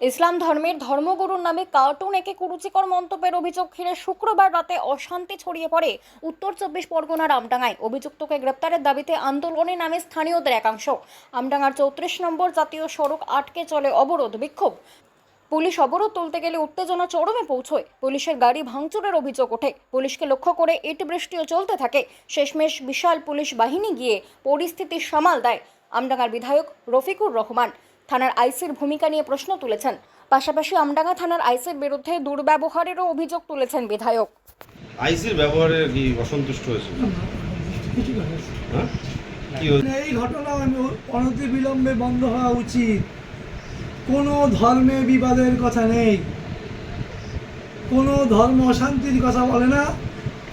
ইসলাম ধর্মের ধর্মগুরুর নামে কার্টুন একে কুরুচিকর মন্তব্যের অভিযোগ ঘিরে শুক্রবার রাতে অশান্তি ছড়িয়ে পড়ে উত্তর 24 পরগনার আমডাঙ্গায়। অভিযুক্তকে গ্রেপ্তারের দাবিতে আন্দোলনে নামে স্থানীয়দের একাংশ। আমডাঙ্গার 34 নম্বর জাতীয় সড়ক আটকে চলে অবরোধ বিক্ষোভ। পুলিশ অবরোধ তুলতে গেলে উত্তেজনা চরমে পৌঁছয়। পুলিশের গাড়ি ভাঙচুরের অভিযোগ ওঠে। পুলিশকে লক্ষ্য করে ইট বৃষ্টিও চলতে থাকে। শেষমেশ বিশাল পুলিশ বাহিনী গিয়ে পরিস্থিতি সামাল দেয়। আমডাঙ্গার বিধায়ক রফিকুর রহমান থানার আইসির ভূমিকা নিয়ে প্রশ্ন তুলেছেন। পাশাপাশি আমডাঙ্গা থানার আইসির বিরুদ্ধে দুর্ব্যবহারেরও অভিযোগ তুলেছেন বিধায়ক। আইসির ব্যবহারে কি অসন্তুষ্ট হয়েছে? এই ঘটনা অনতি বিলম্বে বন্ধ হওয়া উচিত। কোনো ধর্মে বিবাদের কথা নেই, কোনো ধর্ম অশান্তির কথা বলে না,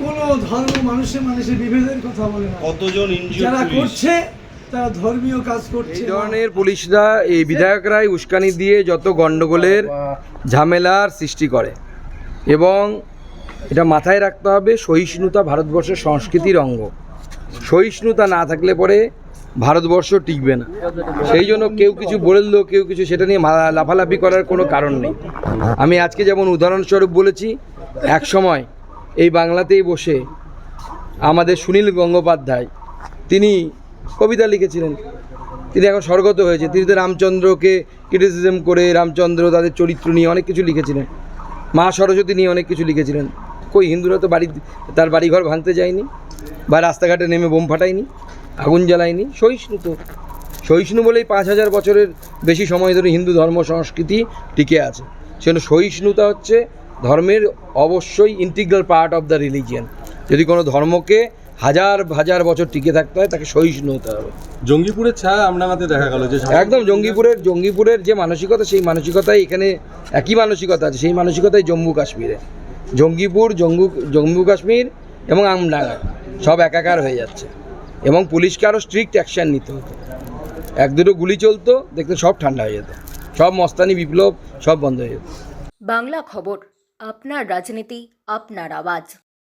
কোনো ধর্ম মানুষে বিভেদের কথা বলে না। কতজন যারা করছে তারা ধর্মীয় কাজ করছে। এই ধরনের পুলিশরা, এই বিধায়করাই উস্কানি দিয়ে যত গণ্ডগোলের ঝামেলার সৃষ্টি করে, এবং এটা মাথায় রাখতে হবে, সহিষ্ণুতা ভারতবর্ষের সংস্কৃতির অঙ্গ। সহিষ্ণুতা না থাকলে পরে ভারতবর্ষ টিকবে না। সেই জন্য কেউ কিছু বললো, কেউ কিছু সেটা নিয়ে লাফালাফি করার কোনো কারণ নেই। আমি আজকে যেমন উদাহরণস্বরূপ বলেছি, এক সময় এই বাংলাতেই বসে আমাদের সুনীল গঙ্গোপাধ্যায় তিনি কবিতা লিখেছিলেন। তিনি এখন স্বর্গত হয়েছে। তিনি তো রামচন্দ্রকে ক্রিটিসিজম করে, রামচন্দ্র তাদের চরিত্র নিয়ে অনেক কিছু লিখেছিলেন, মা সরস্বতী নিয়ে অনেক কিছু লিখেছিলেন। কই হিন্দুরা তো তার বাড়িঘর ভাঙতে যায়নি, বা রাস্তাঘাটে নেমে বোম ফাটায়নি, আগুন জ্বালায়নি। সহিষ্ণু বলেই 5000 বছরের বেশি সময় ধরে হিন্দু ধর্ম সংস্কৃতি টিকে আছে। সেজন্য সহিষ্ণুতা হচ্ছে ধর্মের অবশ্যই integral part of the religion. যদি কোনো ধর্মকে হাজার হাজার বছর টিকে থাকতে হয়, তাকে সহিষ্ণু হতে হবে। জঙ্গিপুরের ছায়া আমডাঙ্গাতে দেখা গেল যে একদম জঙ্গিপুরের যে মানসিকতা, সেই মানসিকতাই এখানে একই মানসিকতা আছে। সেই মানসিকতাই জম্মু কাশ্মীরে, জম্মু কাশ্মীর এবং আমডাঙ্গা সব একাকার হয়ে যাচ্ছে, এবং পুলিশকে আরও স্ট্রিক্ট অ্যাকশান নিতে হতো। এক দুটো গুলি চলতো, দেখতে সব ঠান্ডা হয়ে যেত, সব মস্তানি বিপ্লব সব বন্ধ হয়ে যেত। বাংলা খবর, আপনার রাজনীতি, আপনার আওয়াজ।